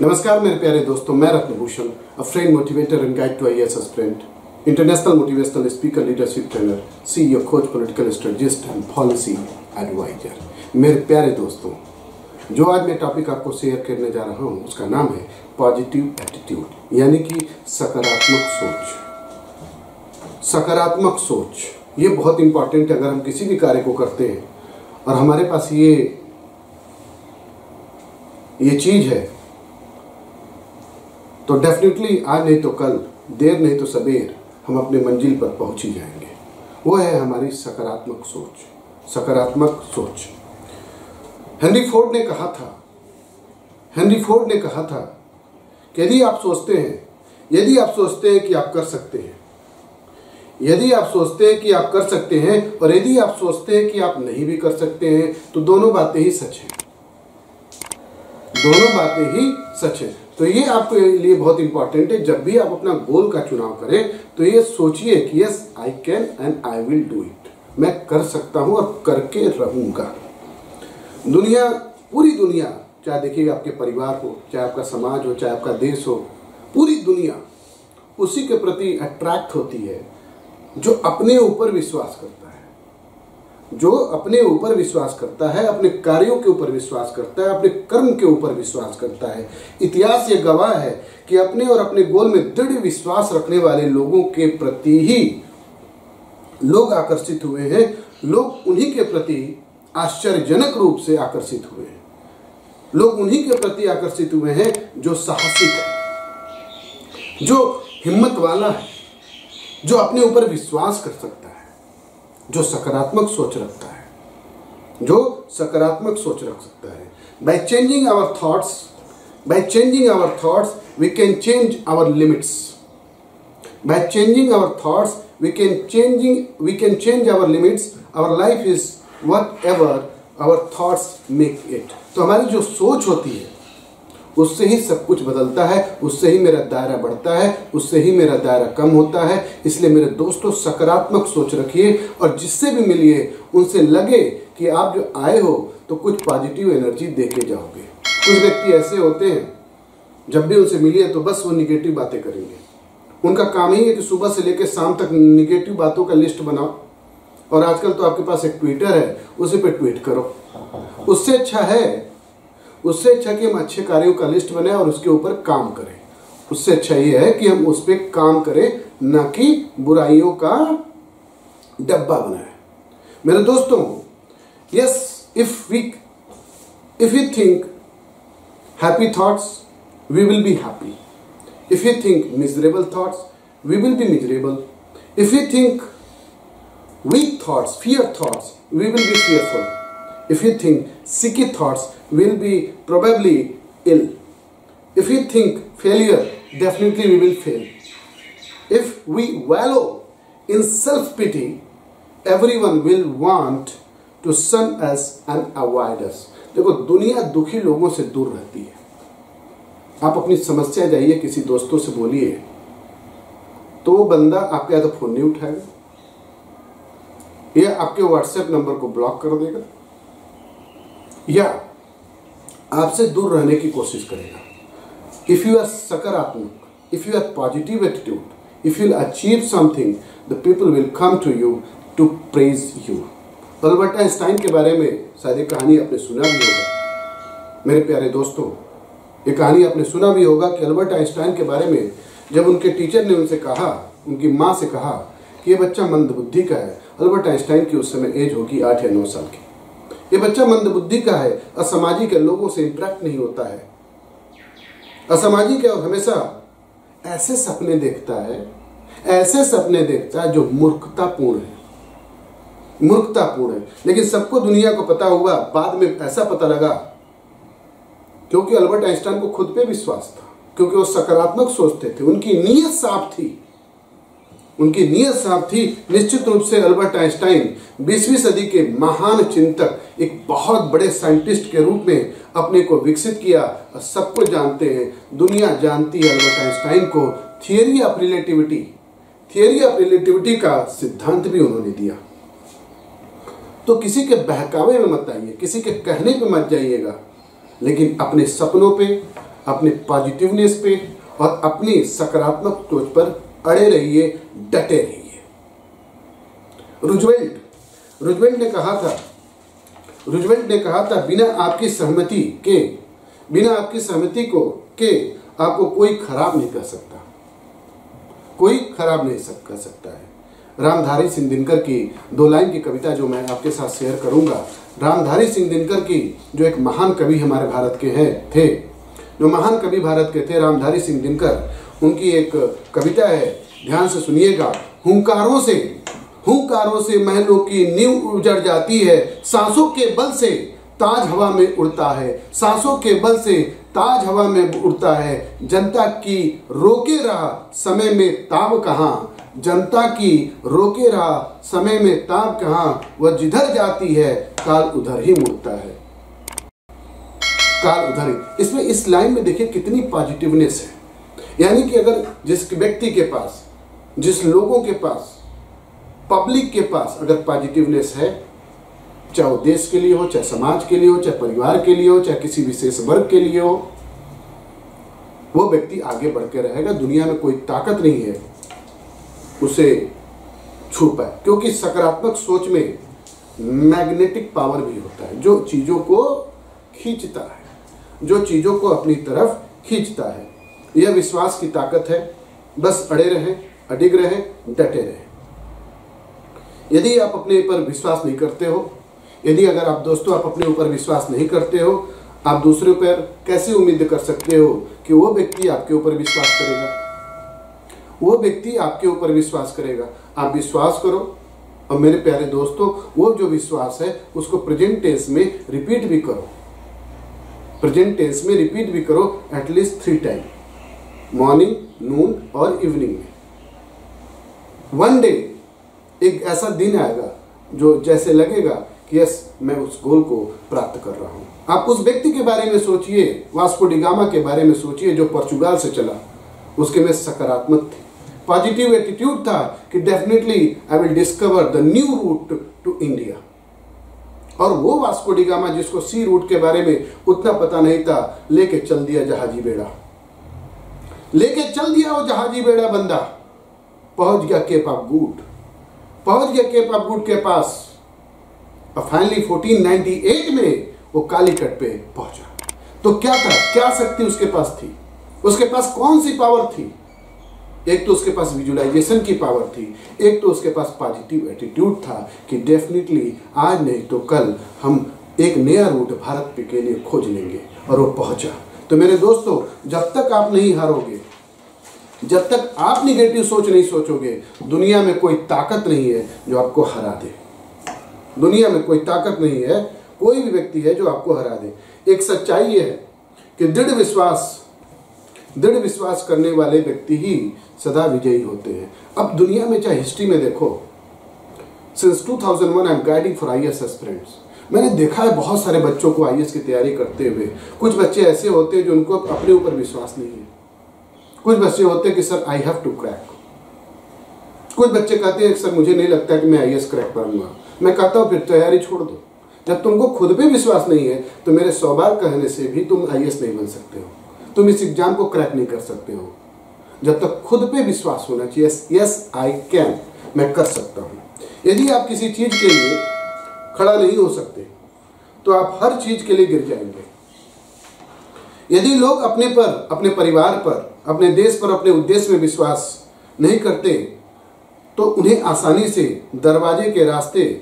नमस्कार मेरे प्यारे दोस्तों, मैं Ratnabhushan, a friend motivator and guide to IAS aspirant, international motivational speaker, leadership trainer, CEO, coach, political strategist and policy adviser. मेरे प्यारे दोस्तों, जो आज मैं टॉपिक आपको शेयर करने जा रहा हूँ उसका नाम है पॉजिटिव एटीट्यूड, यानी कि सकारात्मक सोच। सकारात्मक सोच ये बहुत इंपॉर्टेंट है। अगर हम किसी भी कार्य को करते हैं और हमारे पास ये चीज है तो डेफिनेटली आज नहीं तो कल, देर नहीं तो सबेर हम अपने मंजिल पर पहुंच ही जाएंगे। वो है हमारी सकारात्मक सोच। सकारात्मक सोच। हेनरी फोर्ड ने कहा था कि यदि आप सोचते हैं कि आप कर सकते हैं, यदि आप सोचते हैं कि आप कर सकते हैं और यदि आप सोचते हैं कि आप नहीं भी कर सकते हैं, तो दोनों बातें ही सच हैं। दोनों बातें ही सच है। तो ये आपके लिए बहुत इंपॉर्टेंट है। जब भी आप अपना गोल का चुनाव करें तो ये सोचिए कि yes I can and I will do it. मैं कर सकता हूं और करके रहूंगा। पूरी दुनिया, चाहे देखिए आपके परिवार हो, चाहे आपका समाज हो, चाहे आपका देश हो, पूरी दुनिया उसी के प्रति अट्रैक्ट होती है जो अपने ऊपर विश्वास करता है, जो अपने ऊपर विश्वास करता है, अपने कार्यों के ऊपर विश्वास करता है, अपने कर्म के ऊपर विश्वास करता है। इतिहास ये गवाह है कि अपने और अपने गोल में दृढ़ विश्वास रखने वाले लोगों के प्रति ही लोग आकर्षित हुए हैं। लोग उन्हीं के प्रति आश्चर्यजनक रूप से आकर्षित हुए हैं। लोग उन्हीं के प्रति आकर्षित हुए हैं जो साहसिक है, जो हिम्मत वाला है, जो अपने ऊपर विश्वास कर सकता है, जो सकारात्मक सोच रखता है, जो सकारात्मक सोच रख सकता है। By changing our thoughts, we can change our limits. By changing our thoughts, we can change our limits. Our life is whatever our thoughts make it. तो हमारी जो सोच होती है उससे ही सब कुछ बदलता है, उससे ही मेरा दायरा बढ़ता है, उससे ही मेरा दायरा कम होता है। इसलिए मेरे दोस्तों, सकारात्मक सोच रखिए और जिससे भी मिलिए उनसे लगे कि आप जो आए हो तो कुछ पॉजिटिव एनर्जी देके जाओगे। कुछ व्यक्ति ऐसे होते हैं, जब भी उनसे मिलिए तो बस वो निगेटिव बातें करेंगे। उनका काम ही है कि सुबह से लेकर शाम तक निगेटिव बातों का लिस्ट बनाओ, और आजकल तो आपके पास एक ट्विटर है, उसी पर ट्वीट करो। उससे अच्छा कि हम अच्छे कार्यों का लिस्ट बनाएं और उसके ऊपर काम करें। उससे अच्छा ये है कि हम उस पर काम करें, ना कि बुराइयों का डब्बा बनाएं। मेरे दोस्तों, yes, if you think happy thoughts we will be happy. If you think miserable thoughts we will be miserable. If you think weak thoughts, fear thoughts, we will be fearful. If you think sicky thoughts, we'll be probably ill. If you think failure, definitely we will fail. If we wallow in self-pity, everyone will want to shun us and avoid us. देखो, दुनिया दुखी लोगों से दूर रहती है। आप अपनी समस्या जाइए किसी दोस्तों से बोलिए तो वो बंदा आपका या तो फोन नहीं उठाएगा या आपके व्हाट्सएप नंबर को ब्लॉक कर देगा या आपसे दूर रहने की कोशिश करेगा। इफ यू आर सकारात्मक, if you are positive attitude, if you achieve something, the people will come to you to praise you. Albert Einstein के बारे में शायद एक कहानी आपने सुना भी होगा। मेरे प्यारे दोस्तों, ये कहानी आपने सुना भी होगा कि अल्बर्ट आइंस्टाइन के बारे में जब उनके टीचर ने उनसे कहा, उनकी माँ से कहा कि ये बच्चा मंदबुद्धि का है। अल्बर्ट आइंस्टाइन की उस समय एज होगी 8 या 9 साल की। ये बच्चा मंदबुद्धि का है, असामाजिक है, लोगों से इंटरेक्ट नहीं होता है, असामाजिक है और हमेशा ऐसे सपने देखता है जो मूर्खतापूर्ण है। लेकिन सबको दुनिया को पता हुआ, बाद में ऐसा पता लगा क्योंकि अल्बर्ट आइंस्टाइन को खुद पे विश्वास था, क्योंकि वो सकारात्मक सोचते थे। उनकी नीयत साफ थी। निश्चित रूप से अल्बर्ट आइंस्टाइन 20वीं सदी के महान चिंतक, एक बहुत बड़े साइंटिस्ट के रूप में अपने को विकसित किया। और सबको जानते हैं, दुनिया जानती है अल्बर्ट आइंस्टाइन को। थियरी ऑफ रिलेटिविटी का सिद्धांत भी उन्होंने दिया। तो किसी के बहकावे में मत आइए, किसी के कहने पे मत जाइएगा, लेकिन अपने सपनों पे, अपने पॉजिटिवनेस पे और अपनी सकारात्मक सोच पर अड़े रहिए, डटे रहिए। रूजवेल्ट ने कहा था बिना आपकी सहमति के आपको कोई खराब नहीं कर सकता, कोई खराब नहीं कर सकता है। रामधारी सिंह दिनकर की 2 लाइन की कविता जो मैं आपके साथ शेयर करूंगा। रामधारी सिंह दिनकर की जो एक महान कवि हमारे भारत के थे, जो महान कवि भारत के थे रामधारी सिंह दिनकर, उनकी एक कविता है, ध्यान से सुनिएगा। हुंकारों से महलों की नींव उजड़ जाती है, सांसों के बल से ताज हवा में उड़ता है, सांसों के बल से ताज हवा में उड़ता है। जनता की रोके रहा समय में ताब कहाँ, जनता की रोके रहा समय में ताब कहाँ, वह जिधर जाती है काल उधर ही मुड़ता है, काल उधर ही। इसमें इस लाइन में देखिए कितनी पॉजिटिवनेस है। यानी कि अगर जिस व्यक्ति के पास, जिस लोगों के पास, पब्लिक के पास अगर पॉजिटिवनेस है, चाहे वो देश के लिए हो, चाहे समाज के लिए हो, चाहे परिवार के लिए हो, चाहे किसी विशेष वर्ग के लिए हो, वो व्यक्ति आगे बढ़ के रहेगा। दुनिया में कोई ताकत नहीं है उसे छू पाए, क्योंकि सकारात्मक सोच में मैग्नेटिक पावर भी होता है, जो चीजों को खींचता है, जो चीजों को अपनी तरफ खींचता है। यह विश्वास की ताकत है। बस अड़े रहें, अडिग रहें, डटे रहें। यदि आप अपने ऊपर विश्वास नहीं करते हो, यदि अगर आप दोस्तों आप अपने ऊपर विश्वास नहीं करते हो, आप दूसरे पर कैसे उम्मीद कर सकते हो कि वो व्यक्ति आपके ऊपर विश्वास करेगा? वो व्यक्ति आपके ऊपर विश्वास करेगा। आप विश्वास करो, और मेरे प्यारे दोस्तों वो जो विश्वास है उसको प्रेजेंट टेंस में रिपीट भी करो, प्रेजेंट टेंस में रिपीट भी करो एटलीस्ट 3 टाइम, मॉर्निंग, नून और इवनिंग में। वन डे एक ऐसा दिन आएगा जो जैसे लगेगा कि यस मैं उस गोल को प्राप्त कर रहा हूं। आप उस व्यक्ति के बारे में सोचिए, वास्को डी गामा के बारे में सोचिए जो पोर्चुगाल से चला, उसके में सकारात्मक थी, पॉजिटिव एटीट्यूड था कि definitely I will discover the new route to India. और वो वास्को डी गामा जिसको सी रूट के बारे में उतना पता नहीं था, लेके चल दिया जहाजी बेड़ा, लेके चल दिया वो जहाजी बेड़ा बंदा, पहुंच गया केप ऑफ गुड, पहुंच गया केप ऑफ गुड के पास। और फाइनली 1498 में वो कालीकट पे पहुंचा। तो क्या था, क्या शक्ति उसके पास थी? उसके पास कौन सी पावर थी? एक तो उसके पास विजुअलाइजेशन की पावर थी, एक तो उसके पास पॉजिटिव एटीट्यूड था कि डेफिनेटली आज नहीं तो कल हम एक नया रूट भारत के लिए खोज लेंगे, और वो पहुंचा। तो मेरे दोस्तों जब तक आप नहीं हारोगे, जब तक आप निगेटिव सोच नहीं सोचोगे, दुनिया में कोई ताकत नहीं है जो आपको हरा दे। दुनिया में कोई ताकत नहीं है, कोई भी व्यक्ति है जो आपको हरा दे। एक सच्चाई है कि दृढ़ विश्वास करने वाले व्यक्ति ही सदा विजयी होते हैं। अब दुनिया में चाहे हिस्ट्री में देखो, since 2001 I am guiding for IAS aspirants. मैंने देखा है बहुत सारे बच्चों को आईएएस की तैयारी करते हुए। कुछ बच्चे ऐसे होते हैं जो उनको अपने ऊपर विश्वास नहीं है, कुछ बच्चे होते हैं कि sir I have to crack, कुछ बच्चे कहते हैं सर मुझे नहीं लगता कि मैं आईएएस क्रैक करूंगा। मैं कहता हूं फिर तैयारी छोड़ दो। जब तुमको खुद पे विश्वास नहीं है तो मेरे 100 बार कहने से भी तुम आईएएस नहीं बन सकते हो, तुम इस एग्जाम को क्रैक नहीं कर सकते हो। जब तक खुद पे विश्वास होना चाहिए, यस आई कैन, मैं कर सकता हूं। यदि आप किसी चीज के लिए खड़ा नहीं हो सकते तो आप हर चीज के लिए गिर जाएंगे। यदि लोग अपने पर, अपने परिवार पर, अपने देश पर, अपने उद्देश्य में विश्वास नहीं करते तो उन्हें आसानी से दरवाजे के रास्ते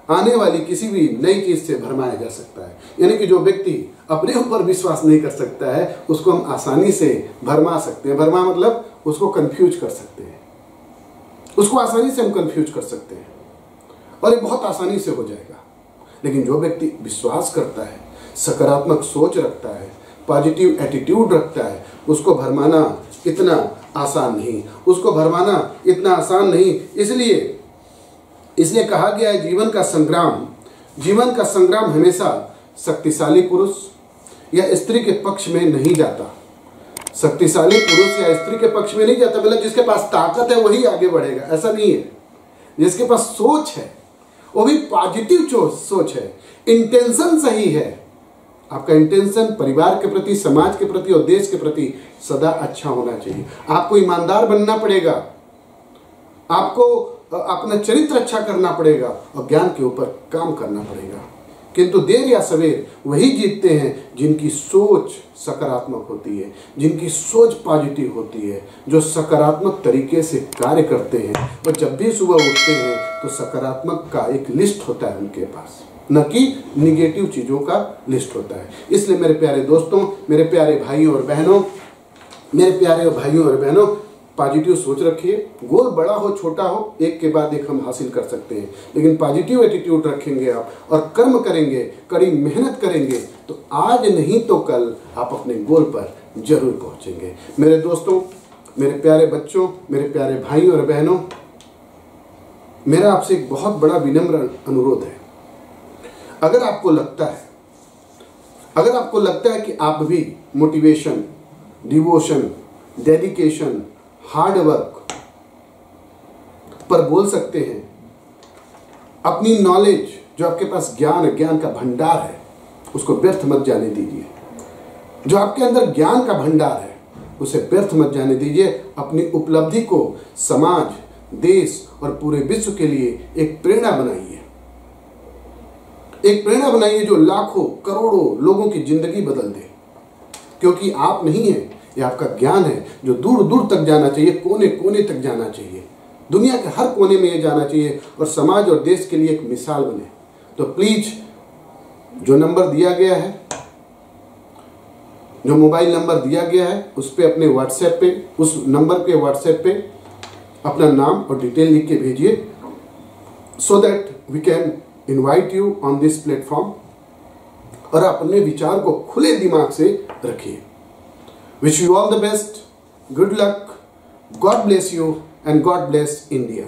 आने वाली किसी भी नई चीज से भरमाया जा सकता है। यानी कि जो व्यक्ति अपने ऊपर विश्वास नहीं कर सकता है उसको हम आसानी से भरमा सकते हैं। भरमा मतलब उसको कंफ्यूज कर सकते हैं, उसको आसानी से हम कंफ्यूज कर सकते हैं और ये बहुत आसानी से हो जाएगा। लेकिन जो व्यक्ति विश्वास करता है, सकारात्मक सोच रखता है, पॉजिटिव एटीट्यूड रखता है, उसको भरमाना इतना आसान नहीं, उसको भरमाना इतना आसान नहीं। इसलिए कहा गया है जीवन का संग्राम हमेशा शक्तिशाली पुरुष या स्त्री के पक्ष में नहीं जाता। शक्तिशाली पुरुष या स्त्री के पक्ष में नहीं जाता, मतलब जिसके पास ताकत है वही आगे बढ़ेगा, ऐसा नहीं है। जिसके पास सोच है वो भी पॉजिटिव सोच है, इंटेंशन सही है, आपका इंटेंशन परिवार के प्रति, समाज के प्रति और देश के प्रति सदा अच्छा होना चाहिए। आपको ईमानदार बनना पड़ेगा, आपको अपना चरित्र अच्छा करना पड़ेगा और ज्ञान के ऊपर काम करना पड़ेगा। किंतु देर या सवेर वही जीतते हैं जिनकी सोच सकारात्मक होती है, जिनकी सोच पॉजिटिव होती है, जो सकारात्मक तरीके से कार्य करते हैं और जब भी सुबह उठते हैं तो सकारात्मक का एक लिस्ट होता है उनके पास, न कि निगेटिव चीज़ों का लिस्ट होता है। इसलिए मेरे प्यारे दोस्तों, मेरे प्यारे भाइयों और बहनों, पॉजिटिव सोच रखिए। गोल बड़ा हो छोटा हो, एक के बाद एक हम हासिल कर सकते हैं, लेकिन पॉजिटिव एटीट्यूड रखेंगे आप और कर्म करेंगे, कड़ी मेहनत करेंगे तो आज नहीं तो कल आप अपने गोल पर जरूर पहुंचेंगे। मेरे दोस्तों, मेरे प्यारे बच्चों, मेरे प्यारे भाइयों और बहनों, मेरा आपसे एक बहुत बड़ा विनम्र अनुरोध है। अगर आपको लगता है कि आप भी motivation, devotion, dedication, hard work पर बोल सकते हैं, अपनी नॉलेज जो आपके पास ज्ञान का भंडार है उसको व्यर्थ मत जाने दीजिए। जो आपके अंदर ज्ञान का भंडार है उसे व्यर्थ मत जाने दीजिए। अपनी उपलब्धि को समाज, देश और पूरे विश्व के लिए एक प्रेरणा बनाइए जो लाखों करोड़ों लोगों की जिंदगी बदल दे। क्योंकि आप नहीं हैं, ये आपका ज्ञान है जो दूर दूर तक जाना चाहिए, कोने कोने तक जाना चाहिए, दुनिया के हर कोने में ये जाना चाहिए और समाज और देश के लिए एक मिसाल बने। तो प्लीज जो नंबर दिया गया है, जो मोबाइल नंबर दिया गया है, उस पे अपने व्हाट्सएप पे, उस नंबर पे व्हाट्सएप पे अपना नाम और डिटेल लिख के भेजिए, so that we can invite you on this platform. और अपने विचार को खुले दिमाग से रखिए। Wish you all the best, good luck, God bless you and God bless India.